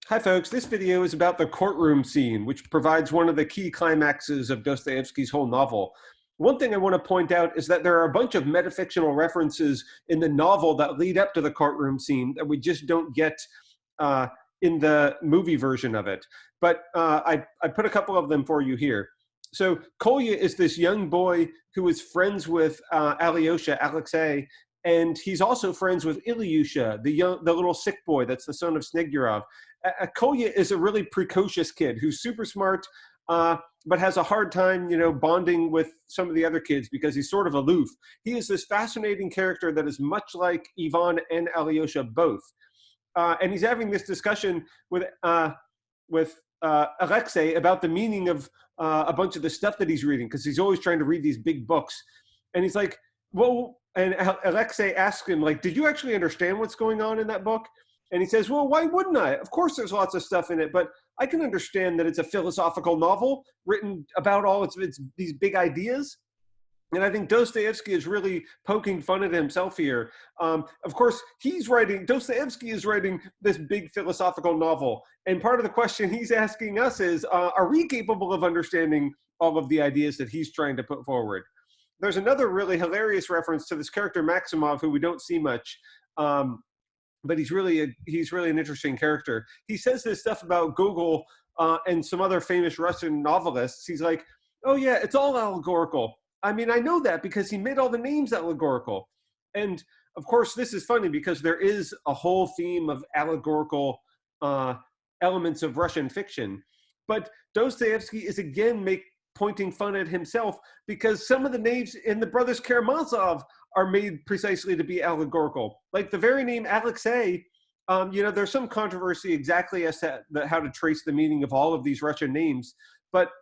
Hi, folks. This video is about the courtroom scene, which provides one of the key climaxes of Dostoevsky's whole novel. One thing I want to point out is that there are a bunch of metafictional references in the novel that lead up to the courtroom scene that we just don't get uh, in the movie version of it. But I put a couple of them for you here. So Kolya is this young boy who is friends with Alyosha, Alexei, and he's also friends with Ilyusha, the little sick boy that's the son of Snegiryov. Kolya is a really precocious kid who's super smart, but has a hard time, bonding with some of the other kids because he's sort of aloof. He is this fascinating character that is much like Ivan and Alyosha both, and he's having this discussion with Alexei about the meaning of a bunch of the stuff that he's reading because he's always trying to read these big books, and he's like, "Well," and Alexei asks him, like, "Did you actually understand what's going on in that book?" And he says, "Well, why wouldn't I? Of course there's lots of stuff in it, but I can understand that it's a philosophical novel written about all its these big ideas." And I think Dostoevsky is really poking fun at himself here. Of course, Dostoevsky is writing this big philosophical novel. And part of the question he's asking us is, are we capable of understanding all of the ideas that he's trying to put forward? There's another really hilarious reference to this character, Maximov, who we don't see much. But he's really an interesting character. He says this stuff about Gogol and some other famous Russian novelists. He's like, "Oh yeah, it's all allegorical. I mean, I know that because he made all the names allegorical." And of course, this is funny because there is a whole theme of allegorical elements of Russian fiction. But Dostoevsky is again pointing fun at himself because some of the names in the Brothers Karamazov are made precisely to be allegorical. Like the very name Alexei, there's some controversy exactly as to how to trace the meaning of all of these Russian names. But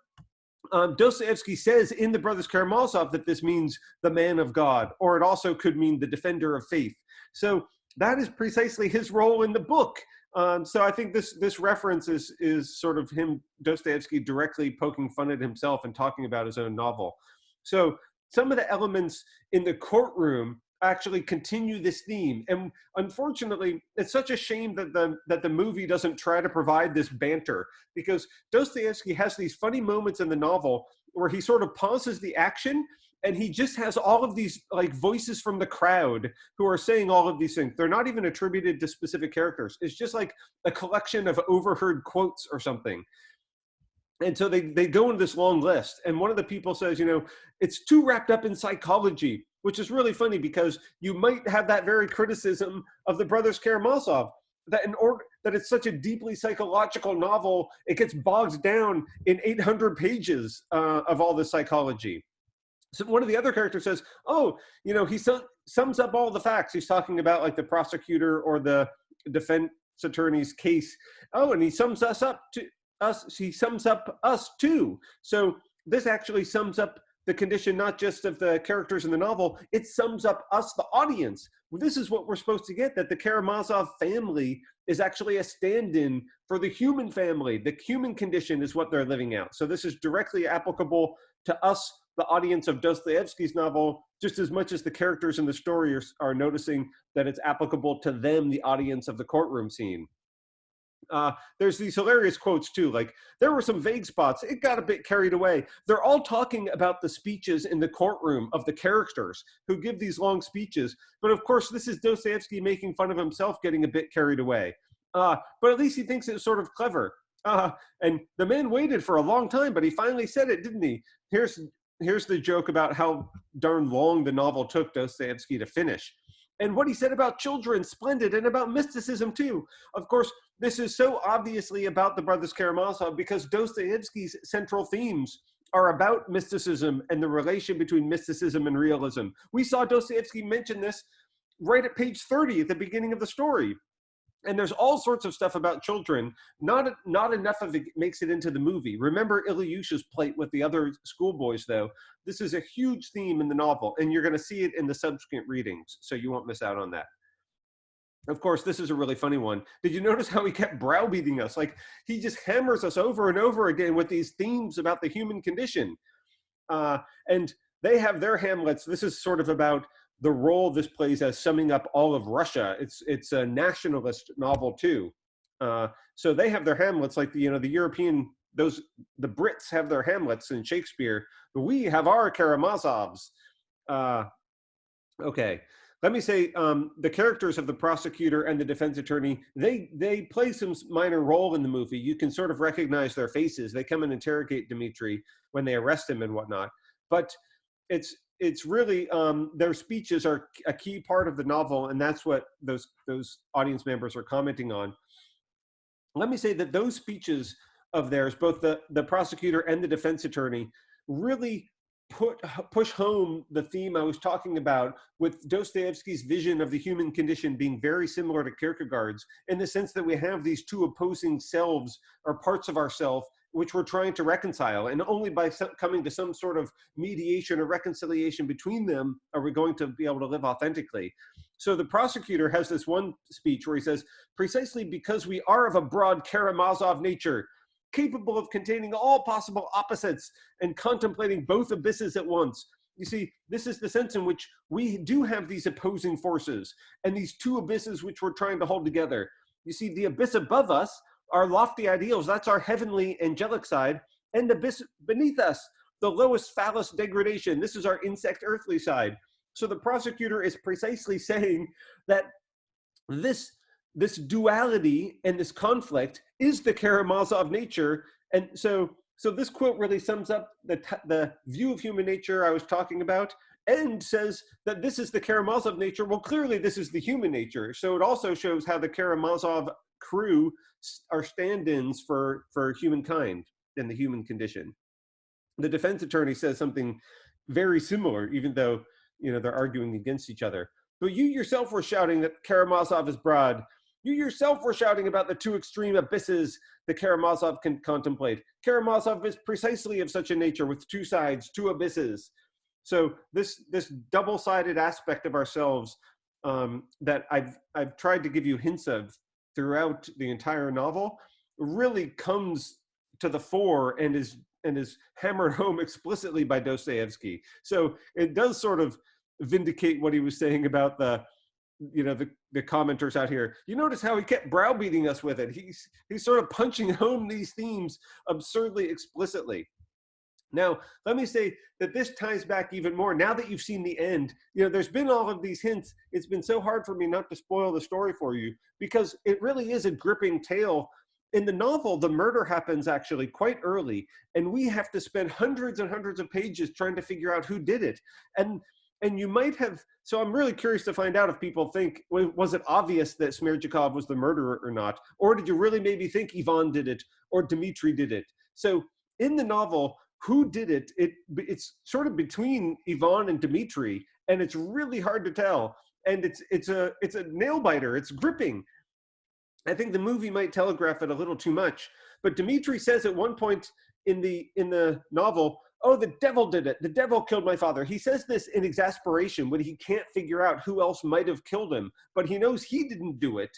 Dostoevsky says in the Brothers Karamazov that this means the man of God, or it also could mean the defender of faith. So that is precisely his role in the book. So I think this reference is sort of Dostoevsky, directly poking fun at himself and talking about his own novel. So some of the elements in the courtroom actually continue this theme, and unfortunately, it's such a shame that the movie doesn't try to provide this banter, because Dostoevsky has these funny moments in the novel where he sort of pauses the action and he just has all of these like voices from the crowd who are saying all of these things. They're not even attributed to specific characters. It's just like a collection of overheard quotes or something. And so they go into this long list. And one of the people says, it's too wrapped up in psychology, which is really funny because you might have that very criticism of the Brothers Karamazov, that that it's such a deeply psychological novel, it gets bogged down in 800 pages of all the psychology. So one of the other characters says, "Oh, he sums up all the facts." He's talking about like the prosecutor or the defense attorney's case. "Oh, and he sums us up to us. He sums up us too." So this actually sums up the condition not just of the characters in the novel, it sums up us, the audience. This is what we're supposed to get, that the Karamazov family is actually a stand-in for the human family. The human condition is what they're living out. So this is directly applicable to us, the audience of Dostoevsky's novel, just as much as the characters in the story are noticing that it's applicable to them, the audience of the courtroom scene. There's these hilarious quotes too, like, "There were some vague spots. It got a bit carried away." They're all talking about the speeches in the courtroom of the characters who give these long speeches. But of course, this is Dostoevsky making fun of himself getting a bit carried away. But at least he thinks it's sort of clever. And the man waited for a long time, but he finally said it, didn't he? Here's the joke about how darn long the novel took Dostoevsky to finish. And what he said about children, splendid, and about mysticism too. Of course, this is so obviously about the Brothers Karamazov because Dostoevsky's central themes are about mysticism and the relation between mysticism and realism. We saw Dostoevsky mention this right at page 30 at the beginning of the story. And there's all sorts of stuff about children. Not enough of it makes it into the movie. Remember Ilyusha's plight with the other schoolboys, though. This is a huge theme in the novel, and you're going to see it in the subsequent readings, so you won't miss out on that. Of course, this is a really funny one. Did you notice how he kept browbeating us? Like, he just hammers us over and over again with these themes about the human condition. And they have their Hamlets. This is sort of about the role this plays as summing up all of Russia. It's a nationalist novel too. So they have their Hamlets, like the European, the Brits have their Hamlets in Shakespeare. We have our Karamazovs. Uh, okay, let me say the characters of the prosecutor and the defense attorney, they play some minor role in the movie. You can sort of recognize their faces. They come and interrogate Dmitri when they arrest him and whatnot. But it's really their speeches are a key part of the novel, and that's what those audience members are commenting on. Let me say that those speeches of theirs, both the prosecutor and the defense attorney, really push home the theme I was talking about, with Dostoevsky's vision of the human condition being very similar to Kierkegaard's, in the sense that we have these two opposing selves or parts of ourself which we're trying to reconcile, and only by coming to some sort of mediation or reconciliation between them are we going to be able to live authentically. So the prosecutor has this one speech where he says, precisely because we are of a broad Karamazov nature, capable of containing all possible opposites and contemplating both abysses at once. You see, this is the sense in which we do have these opposing forces and these two abysses which we're trying to hold together. You see, the abyss above us, our lofty ideals, that's our heavenly angelic side, and the abyss beneath us, the lowest phallus degradation, this is our insect earthly side. So the prosecutor is precisely saying that this duality and this conflict is the Karamazov nature. And so this quote really sums up the view of human nature I was talking about, and says that this is the Karamazov nature. Well, clearly this is the human nature. So it also shows how the Karamazov crew are stand-ins for humankind and the human condition. The defense attorney says something very similar, even though they're arguing against each other. But you yourself were shouting that Karamazov is broad. You yourself were shouting about the two extreme abysses that Karamazov can contemplate. Karamazov is precisely of such a nature, with two sides, two abysses. So this double-sided aspect of ourselves that I've tried to give you hints of throughout the entire novel really comes to the fore and is hammered home explicitly by Dostoevsky. So it does sort of vindicate what he was saying about the commenters out here. You notice how he kept browbeating us with it. He's sort of punching home these themes absurdly explicitly. Now, let me say that this ties back even more. Now that you've seen the end, there's been all of these hints. It's been so hard for me not to spoil the story for you, because it really is a gripping tale. In the novel, the murder happens actually quite early, and we have to spend hundreds and hundreds of pages trying to figure out who did it. And you might have, so I'm really curious to find out if people think, was it obvious that Smerdyakov was the murderer or not? Or did you really maybe think Ivan did it or Dmitri did it? So in the novel, who did it? It's sort of between Ivan and Dmitri, and it's really hard to tell. And it's a nail biter. It's gripping. I think the movie might telegraph it a little too much. But Dmitri says at one point in the novel, "Oh, the devil did it. The devil killed my father." He says this in exasperation when he can't figure out who else might have killed him, but he knows he didn't do it.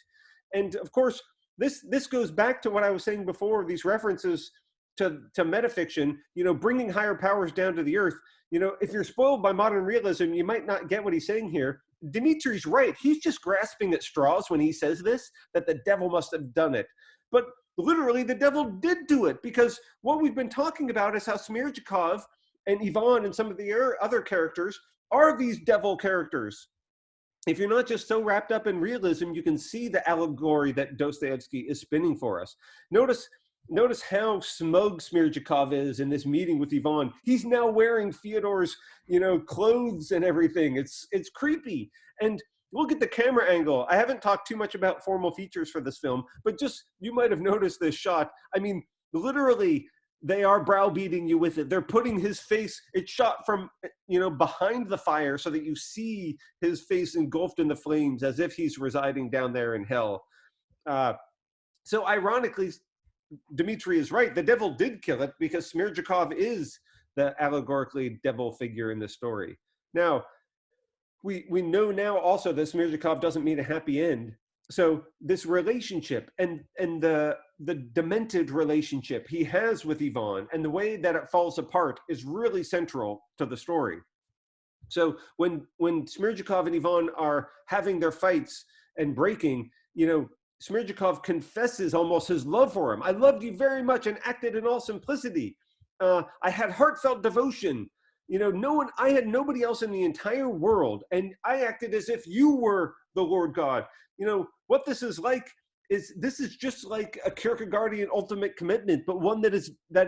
And of course, this goes back to what I was saying before, these references to metafiction, bringing higher powers down to the earth. If you're spoiled by modern realism, you might not get what he's saying here. Dimitri's right. He's just grasping at straws when he says this, that the devil must have done it. But literally, the devil did do it, because what we've been talking about is how Smerdyakov and Ivan and some of the other characters are these devil characters. If you're not just so wrapped up in realism, you can see the allegory that Dostoevsky is spinning for us. Notice how smug Smerdyakov is in this meeting with Ivan. He's now wearing Fyodor's, clothes and everything. It's creepy. And look at the camera angle. I haven't talked too much about formal features for this film, but just, you might have noticed this shot. I mean, literally, they are browbeating you with it. They're putting his face, it's shot from, behind the fire so that you see his face engulfed in the flames as if he's residing down there in hell. So ironically, Dmitri is right. The devil did kill it, because Smerdyakov is the allegorically devil figure in the story. Now, we know now also that Smerdyakov doesn't mean a happy end. So this relationship and the demented relationship he has with Ivan and the way that it falls apart is really central to the story. So when Smerdyakov and Ivan are having their fights and breaking, Smerdyakov confesses almost his love for him. I loved you very much and acted in all simplicity. I had heartfelt devotion. I had nobody else in the entire world, and I acted as if you were the Lord God. What this is like this is just like a Kierkegaardian ultimate commitment, but one that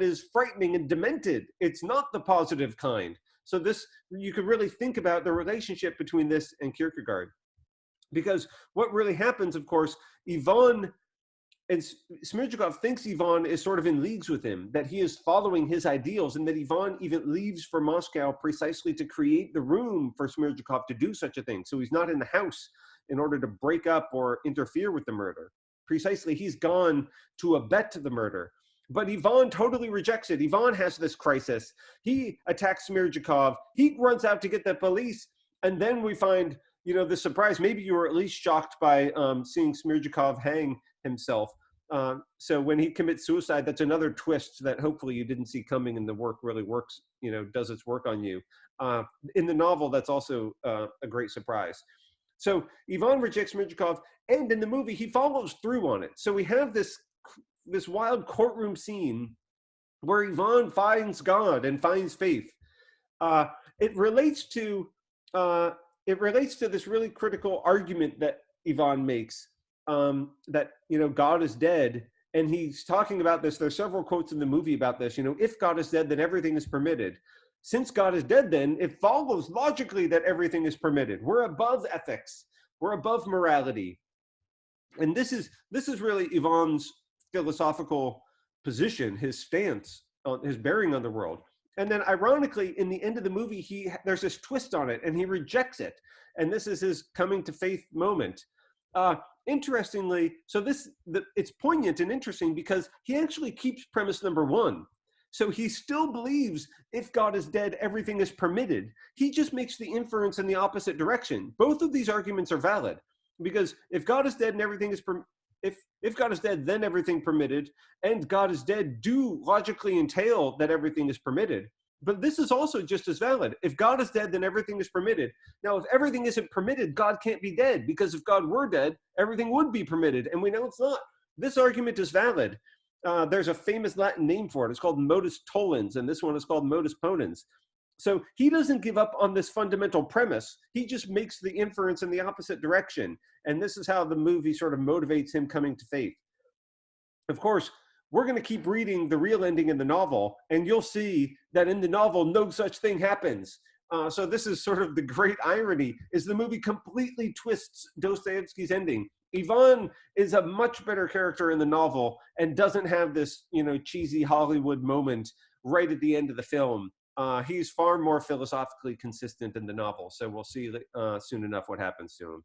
is frightening and demented. It's not the positive kind. So you could really think about the relationship between this and Kierkegaard, because what really happens, of course, Ivan and Smerdyakov thinks Ivan is sort of in leagues with him, that he is following his ideals, and that Ivan even leaves for Moscow precisely to create the room for Smerdyakov to do such a thing. So he's not in the house in order to break up or interfere with the murder. Precisely, he's gone to abet the murder. But Ivan totally rejects it. Ivan has this crisis. He attacks Smerdyakov. He runs out to get the police. And then we find, the surprise. Maybe you were at least shocked by seeing Smerdyakov hang himself. So when he commits suicide, that's another twist that hopefully you didn't see coming, and the work really works, does its work on you. In the novel, that's also a great surprise. So Ivan rejects Smerdyakov, and in the movie, he follows through on it. So we have this wild courtroom scene where Ivan finds God and finds faith. It relates to this really critical argument that Ivan makes, that God is dead, and he's talking about this. There's several quotes in the movie about this. If God is dead, then everything is permitted. Since God is dead, then it follows logically that everything is permitted. We're above ethics. We're above morality. And this is really Ivan's philosophical position, his stance, his bearing on the world. And then ironically, in the end of the movie, there's this twist on it, and he rejects it. And this is his coming to faith moment. Interestingly, it's poignant and interesting because he actually keeps premise number one. So he still believes if God is dead, everything is permitted. He just makes the inference in the opposite direction. Both of these arguments are valid, because if God is dead and everything is if God is dead, then everything permitted, and God is dead do logically entail that everything is permitted. But this is also just as valid. If God is dead, then everything is permitted. Now, if everything isn't permitted, God can't be dead, because if God were dead, everything would be permitted, and we know it's not. This argument is valid. There's a famous Latin name for it. It's called modus tollens, and this one is called modus ponens. So he doesn't give up on this fundamental premise. He just makes the inference in the opposite direction. And this is how the movie sort of motivates him coming to faith. Of course, we're going to keep reading the real ending in the novel, and you'll see that in the novel, no such thing happens. So this is sort of the great irony, is the movie completely twists Dostoevsky's ending. Ivan is a much better character in the novel and doesn't have this, cheesy Hollywood moment right at the end of the film. He's far more philosophically consistent in the novel. So we'll see soon enough what happens to him.